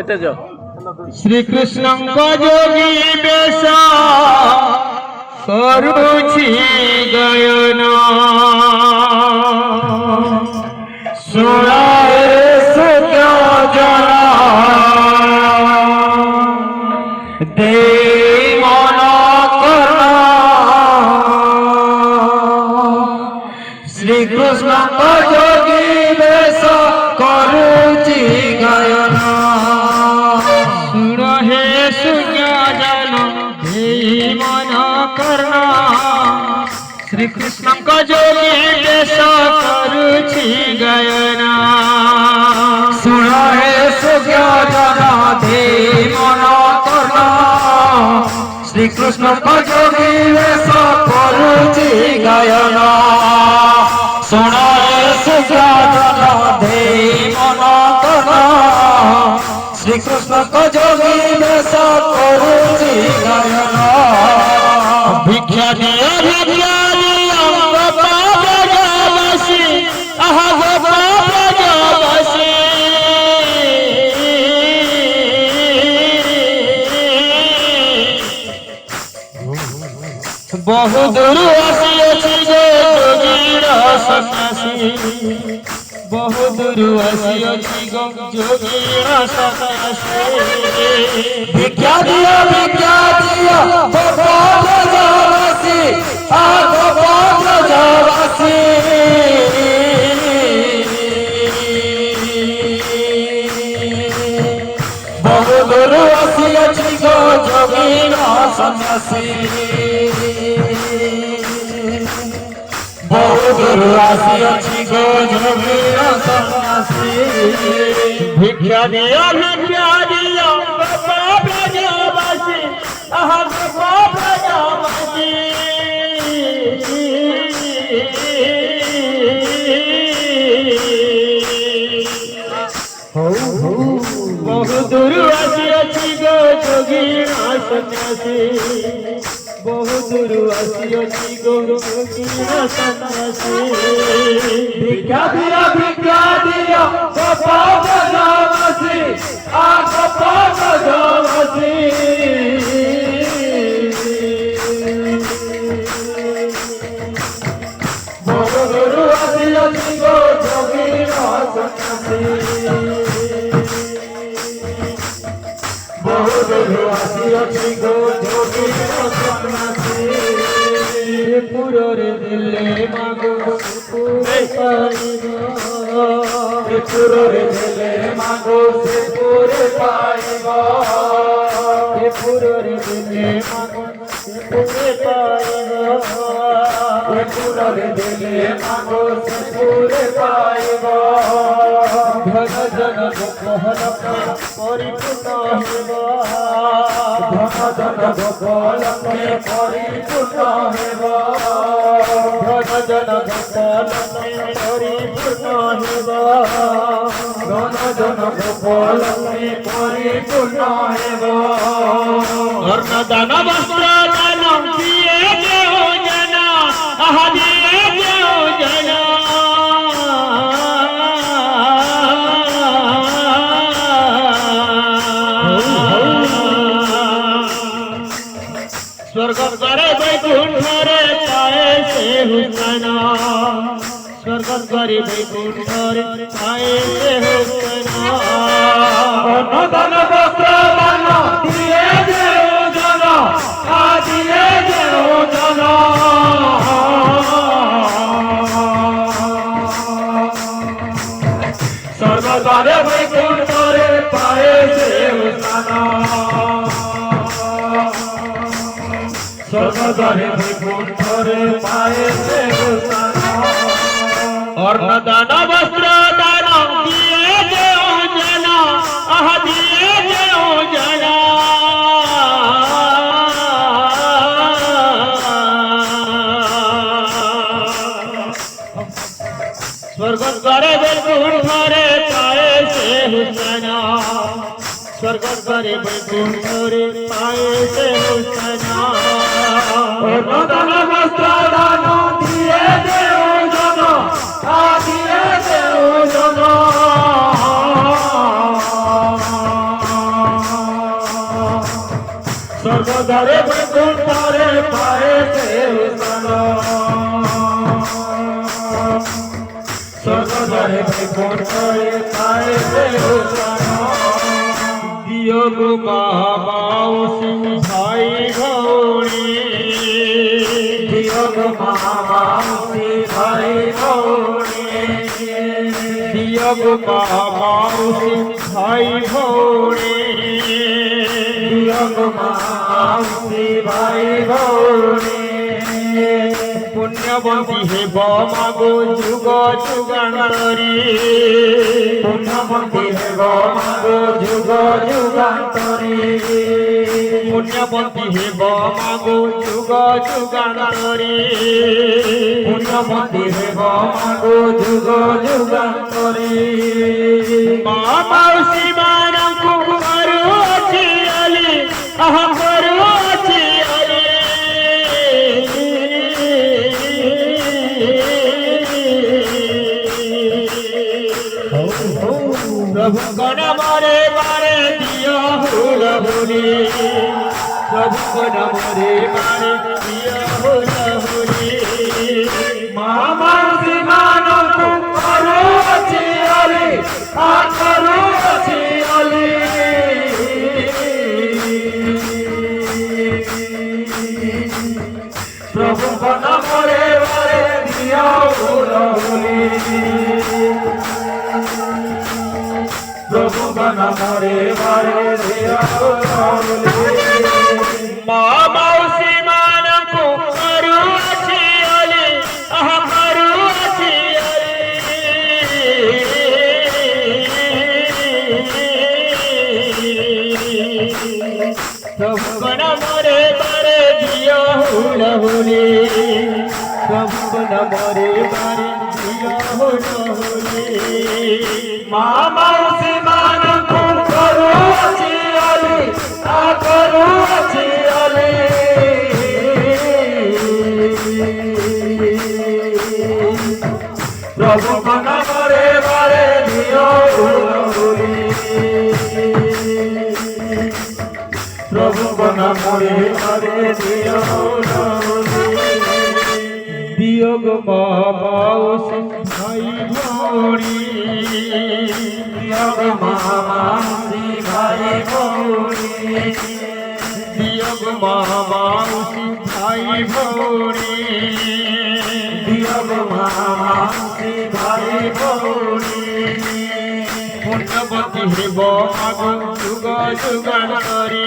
एते जो श्री कृष्ण को जोगी बेश करुछि गयन सुनाए सुख्य जना दे मन करना श्री कृष्ण को जोगी बेश करुछि गयन सुन हे सुज्ञ जन हे मन करना श्री कृष्ण को जोगी बेश करुछि गयन सुन हे सुज्ञ जन हे मन करना श्री कृष्ण को जोगी बेश करुछि गयन सुन हे सुज्ञ जन हे मन करना श्री कृष्ण को जोगी बेश करुछि गयन भिक्षा दिया गोपाल बसी आह गोपाल बसी बहु दूर आसी जोगीर सन्यासी बहु दूर आसी जोगीर सन्यासी भिक्षा दिया गोपाल बसी आह गोपाल बसी बहु दूर आसी जोगीर सन्यासी बहु दूर आसी जोगीर सन्यासी भिक्षा दिया बसी आह बसी बहु दूर आसी जोगीर सन्यासी बहु दूर आसी जोगीर सन्यासी भिक्षा दिया गोपाल बसी आह गोपाल बसी बहु दूर आसी जोगीर सन्यासी बहु दूर आसी जोगीर सन्यासी पुरे दिले मागो पुरे दिले मागो से पुरे पाइबो पुरे दिले मागो से पुरे पाइबो पुरे दिले मागो से पुरे पाइबो धन जन गोपाल परिपूर्ण हेबो धन गोपाल परिपूर्ण हेबो धन जन गोपाल परिपूर्ण हेबो धन जन गोपाल परिपूर्ण हेबो अर्ण दान वस्त्र दान दिए देओ जना आह दिए देओ जना स्वर्ग करे वैकुंठ रे पाए से हुसना स्वर्ग करे वैकुंठ रे पाए से हुसना धन वस्त्र दान दिए देओ जन दिए देओ जन स्वर्ग करे वैकुंठ रे पाए से हुसना स्वर्ग करे वैकुंठ रे पाए से हुसना अर्ण दान वस्त्र दान दिए देओ जना आह दिए देओ जना स्वर्ग करे वैकुंठ रे पाए से हुसना स्वर्ग करे वैकुंठ रे पाए से हुसना दान वस्त्र दान दिए देओ जन दिए देओ जन ସ୍ୱର୍ଗରେ ବୈକୁଣ୍ଠରେ ପାଏ ସେ ସ୍ଥାନ ସ୍ୱର୍ଗରେ ବୈକୁଣ୍ଠରେ ପାଏ ସେ ସ୍ଥାନ ଦିଅ ଗো ମା ମାଉସୀ ଭାଇ ଭଉଣୀ ଦିଅ ଗো ମା ମାଉସୀ ଭାଇ ଭଉଣୀ ଦିଅ গো মা মাউসী ভাই ভৌণী দিଅ গো মা মাউসী ভাই ভৌণী পুণ্যবন্তী হেব মাগো যুগ যুগান্তরী পুণ্যবন্তী হেব মাগো যুগ যুগান্তরী পুণ্যবন্তী হেব মাগো যুগ যুগান্তরী পুণ্যবন্তী হেব মাগো যুগ যুগান্তরী মা মাউসী ମାନଙ୍କୁ କରୁଅଛି ଅଲି ଆହା କରୁଅଛି ଅଲି प्रभु नामरे मारे दिया हुलहुली प्रभु नामरे मारे दिया हुलहुली मामा सिमानकु करूछि अली आ करूछि अली प्रभु नामरे मारे दिया हुलहुली प्रभु नामरे मारे दिया मा माउसी ମାନଙ୍କୁ କରୁଅଛି ଅଲି ଆହା କରୁଅଛି ଅଲି ପ୍ରଭୁ ନାମରେ ମାରେ ଦିଅ ହୁଲହୁଲି ପ୍ରଭୁ ନାମରେ ମାରେ ଦିଅ ହୁଲହୁଲି ମା ମାଉସୀ ମାନଙ୍କୁ କରୁଅଛି ଅଲି ଆ କରୁଅଛି ଅଲି ପ୍ରଭୁଙ୍କ ନାମରେ ମାରେ ଦିଅ ହୁଲହୁଲି ପ୍ରଭୁଙ୍କ ନାମରେ ମାରେ ଦିଅ ହୁଲହୁଲି ଦିଅ ଗো ମା ମାଉସୀ ଭାଇ ଭଉଣୀ ଦିଅ ଗো ମା ମାଉସୀ ଭାଇ ଭଉଣୀ ଦିଅ ଗো ମା ମାଉସୀ ଭାଇ ଭଉଣୀ ଦିଅ ଗো ମା ମାଉସୀ ଭାଇ ଭଉଣୀ ପୁଣ୍ୟବତୀ ହେବ ମାଗୋ ଯୁଗ ଯୁଗାନ୍ତରୀ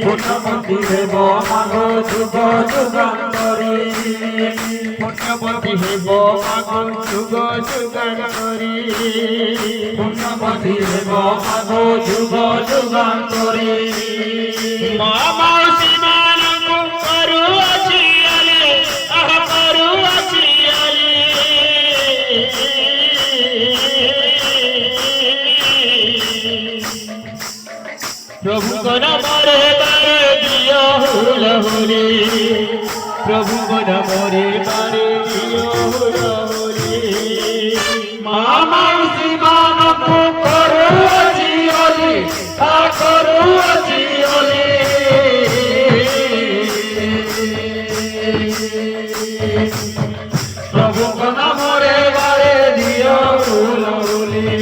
ପୁଣ୍ୟବତୀ ହେବ ମାଗୋ ଯୁଗ ଯୁଗାନ୍ତରୀ পুণ্যবতী হেব মাগো যুগ যুগান্তরী পুণ্যবতী হেব মাগো যুগ যুগান্তরী মা মাউসী ମାନଙ୍କୁ କରୁଅଛି ଅଲି ଆହା କରୁଅଛି ଅଲି ପ୍ରଭୁଙ୍କ ନାମରେ ମାରେ ଦିଅ ହୁଲହୁଲି प्रभु नामरे मारे दियो हुलहुली मा माउसी ମାନଙ୍କୁ କରୁଅଛି ଅଲି ଆ କରୁଅଛି ଅଲି ପ୍ରଭୁଙ୍କ ନାମରେ ମାରେ ଦିଅ ହୁଲହୁଲି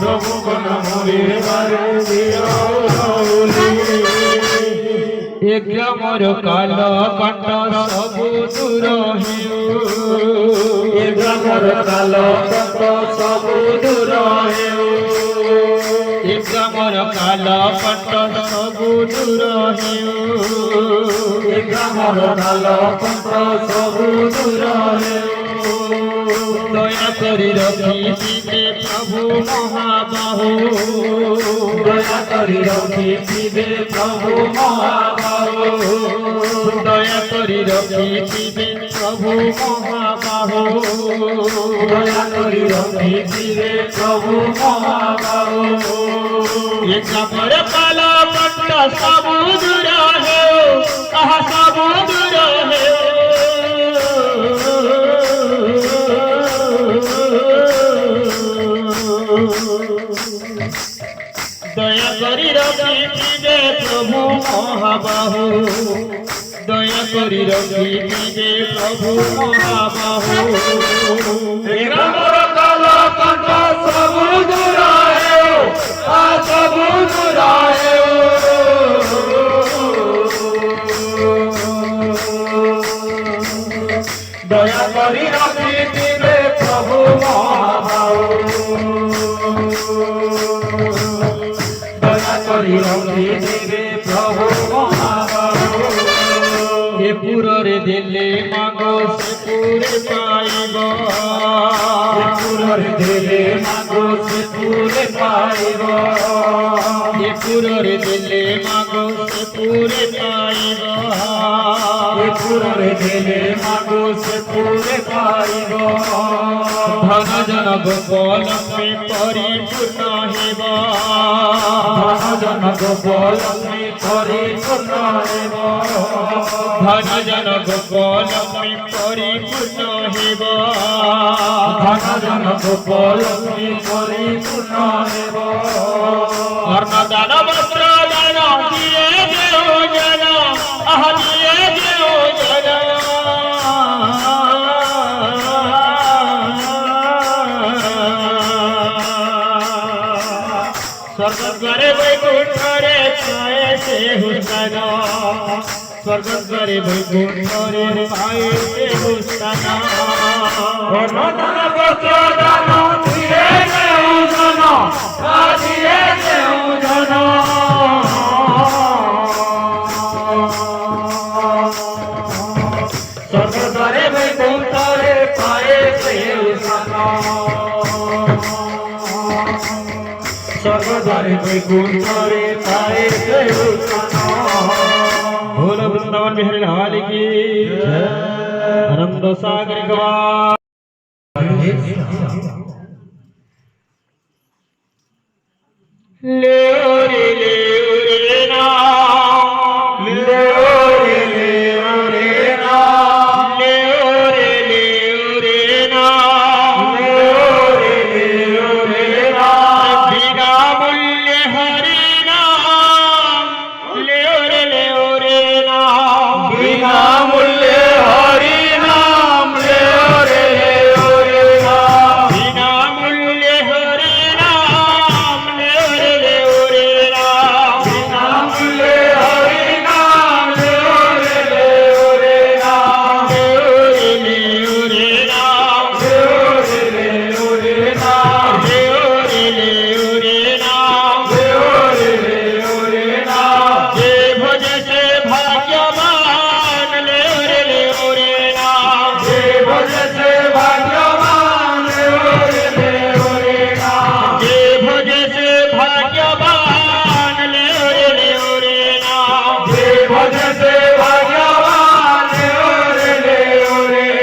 ପ୍ରଭୁଙ୍କ ନାମରେ ମାରେ ଦିଅ ହୁଲହୁଲି एक मोर काल कंठ सबु दूर हेउ एक मोर काल कंठ सबु दूर हेउ एक मोर काल कंठ सबु दूर हेउ एक मोर काल कंठ सबु दूर हेउ दया करी रखिथिबे प्रभु महाबाहु दया करी रखिथिबे प्रभु महाबाहु दया करी रखिथिबे प्रभु महाबाहु दया करी रखिथिबे प्रभु महाबाहु एक पर काल कंठ सबु दूर हेउ आहा सबु दूर हेउ दया करी মহাবাহু দয়া করি রক্ষিবে প্রভু মহাবাহু মোর কাল কণ্ঠ সবু দূরায় সবু দূরায় দয়া করি রক্ষিবে প্রভু মহাবাহু দয়া করি রক্ষিবে প্রভু মহাবাহু এ পুররে দিলে মাগো সে পুরে পাইব পুররে দিলে মাগো সে পুরে পাইব এ পুররে দিলে মাগো সে পুরে পাইব পুররে দিলে মাগো সে পুরে পাইব ধন জন গোপলক্ষ্মী পরিপূর্ণ হেব ধন জন গোপলক্ষ্মী পরিপূর্ণ হেব ধন জন গোপলক্ষ্মী পরিপূর্ণ হেব ধন জন গোপলক্ষ্মী পরিপূর্ণ হেব অর্ণদান বস্ত্র দান দিয়ে দেও জন আহ দিয়ে দেও জন স্বর্গদ্বারে বৈকুণ্ঠরে ছায়ে সে হুসান স্বর্গদ্বারে বৈকুণ্ঠরে ছায়ে সে হুসান অর্ণদান বস্ত্র দান দিয়ে দেও জন দিয়ে দেও জন স্বর্গদ্বারে বৈকুণ্ঠরে পায়ে সে হুসান স্বর্গদ্বারে বৈকুণ্ঠরে পায়ে সে হুসান बोल वृंदावन बिहारी लाल की आनंद सागर गवा ले रे ना ले रे ना ले रे ना बिना मूल्य हरि नाम ले रे नाम बिना मूल्य हरि नाम ले रे नाम बिना मूल्य हरि नाम ले नाम बिना मूल्य हरि नाम ले नाम ले नाम ले नाम ले नाम जे भज से भाग्यवान ले नाम जे भज से भाग्यवान ले नाम जे भज से भाग्यवान ले नाम जे भज से भाग्यवान ले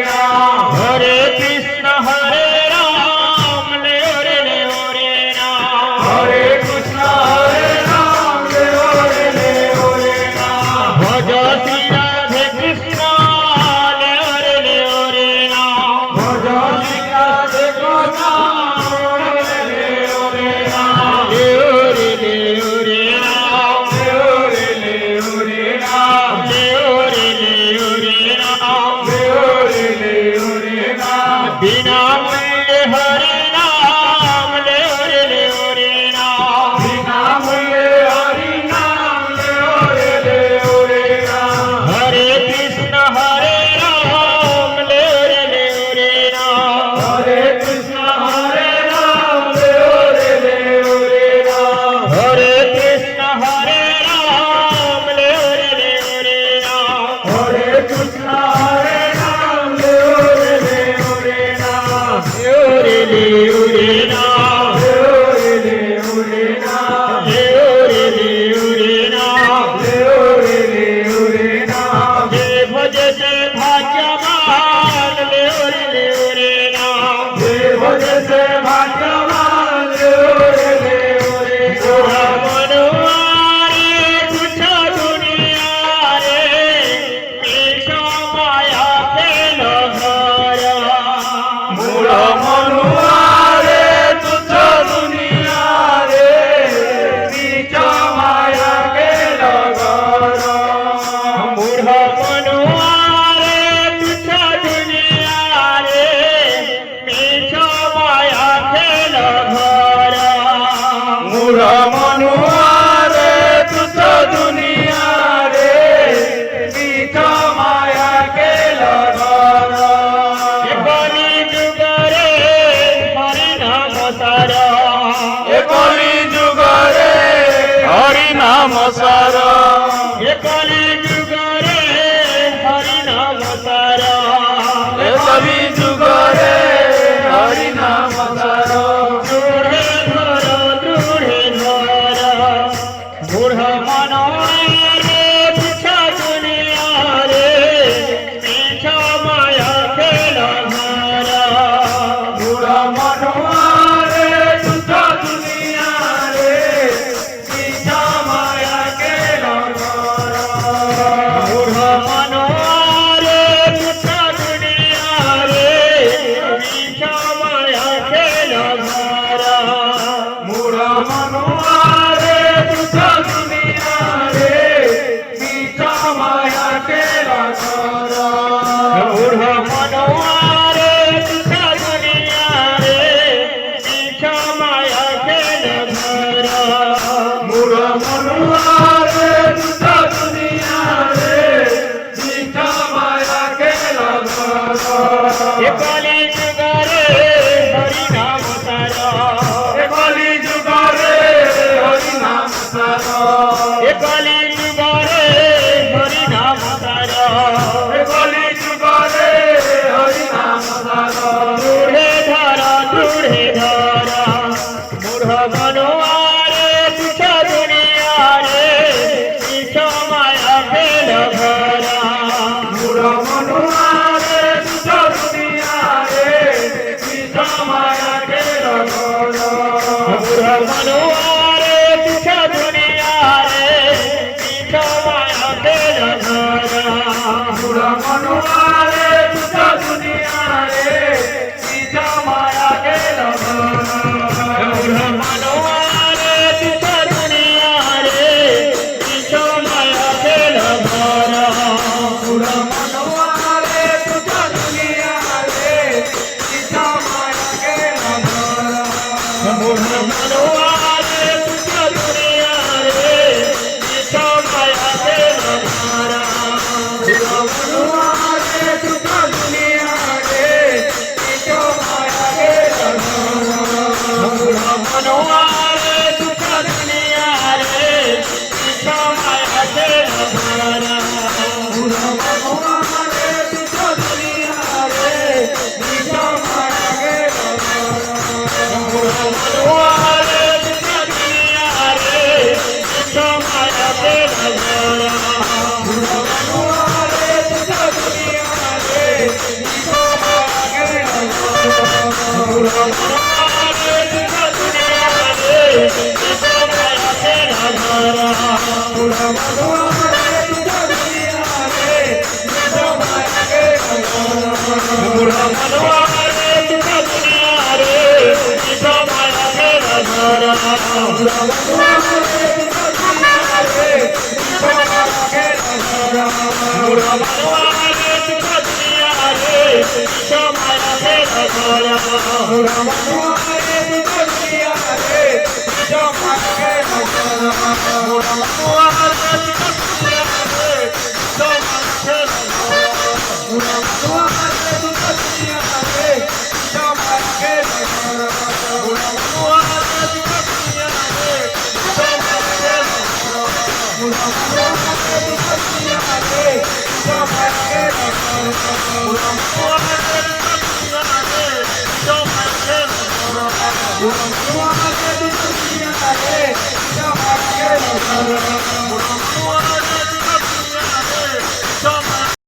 नाम हरे कृष्ण हरे राम ले नाम हरे कृष्ण हरे राम ले नाम भज श्री राधे कृष्ण ले नाम भज श्री राधे कृष्ण ले नाम ले नाम ले नाम ले नाम बिना मूल्य हरि नाम ले नाम बिना मूल्य हरि नाम ले नाम हरे कृष्ण हरे राम ले नाम हरे कृष्ण हरे राम ले नाम हरे कृष्ण हरे राम ले नाम हरे कृष्ण हरे राम ले नाम ले नाम जे भज से भाग्यवान ले नाम भज से भाग्यवान मनवारे कुछ दुनिया रे ईशा माया के लहरा मूल मनुआरे तुझ दुनिया रे बीच माया के लगा નામ સારા એ કલી જુગરે હરિ નામ સારા એ કવિ જુગરે હરિ નામ સારો દૃઢે ધરો દૃઢે ધરા મૂઢ મનો રે પીછા દુનિયા રે પીછા માયા ખેલા મારા બુરા મનવારે તુજા દુનિયા રે પીછા માયા કે લગારા મૂઢ મનો રે પીછા દુનિયા રે પીછા માયા ખેલા મારા બુરા મનવારે તુજા દુનિયા રે પીછા માયા કે લગારા મૂઢ મનવારે તુજા દુનિયા રે પીછા માયા ખેલા મારા બુરા મનવારે તુજા દુનિયા રે પીછા માયા કે લગારા એ કલી જુગરે હરિ નામ સારા એ કલી જુગરે હરિ નામ સારો એ કલી જુગરે હરિ નામ સારા એ કલી જુગરે હરિ નામ સારો દૃઢે ધરા દૃઢે ધરા મૂઢ મનવારે પીછા દુનિયા રે પીછા માયા ખેલ ભરા બુરા મનવારે તુજા દુનિયા રે પીછા માયા કે લગારા મૂઢ મનવારે પીછા દુનિયા રે પીછા માયા ખેલ ભરા બુરા મનવારે તુજા દુનિયા રે પીછા માયા કે લગારા મૂઢ મનવારે પીછા દુનિયા રે પીછા માયા ખેલ ભરા બુરા મનવારે તુજા દુનિયા રે પીછા માયા કે લગારા મૂઢ મનવારે પીછા દુનિયા રે પીછા માયા ખેલ ભરા બુરા મનવારે તુજા દુનિયા રે પીછા માયા કે લગારા મૂઢ મનવારે પીછા દુનિયા રે પીછા માયા ખેલ ભરા બુરા મનવારે તુજા દુનિયા રે પીછા માયા કે લગારા મૂઢ મનવારે પીછા દુનિયા રે પીછા માયા ખેલ ભરા બુરા મનવારે તુજા દુનિયા રે પીછા માયા કે લગારા મૂઢ મનવારે પીછા દુનિયા રે પીછા માયા ખેલ ભરા બુરા મનવારે તુજા દુનિયા રે પીછા માયા કે લગારા મૂઢ મનવારે પીછા દુનિયા રે પીછા માયા ખેલ ભરા બુરા મનવારે તુજા દુનિયા રે પીછા માયા કે લગારા મૂઢ મનવારે પીછા દુનિયા રે પીછા માયા ખેલ ભરા બુરા મનવારે તુજા દુનિયા રે પીછા માયા કે લગારા મૂઢ મનવારે પીછા દુનિયા રે પીછા માયા ખેલ ભરા બુરા મનવારે તુજા દુનિયા રે પીછા માયા કે લગારા મૂઢ મનવારે પીછા દુનિયા રે પીછા માયા ખેલ ભરા બુરા મનવારે તુજા દુનિયા રે પીછા માયા કે લગારા મૂઢ મનવારે પીછા દુનિયા રે પીછા માયા ખેલ ભરા બુરા મનવારે તુજા દુનિયા રે પીછા માયા કે લગારા મૂઢ મનવારે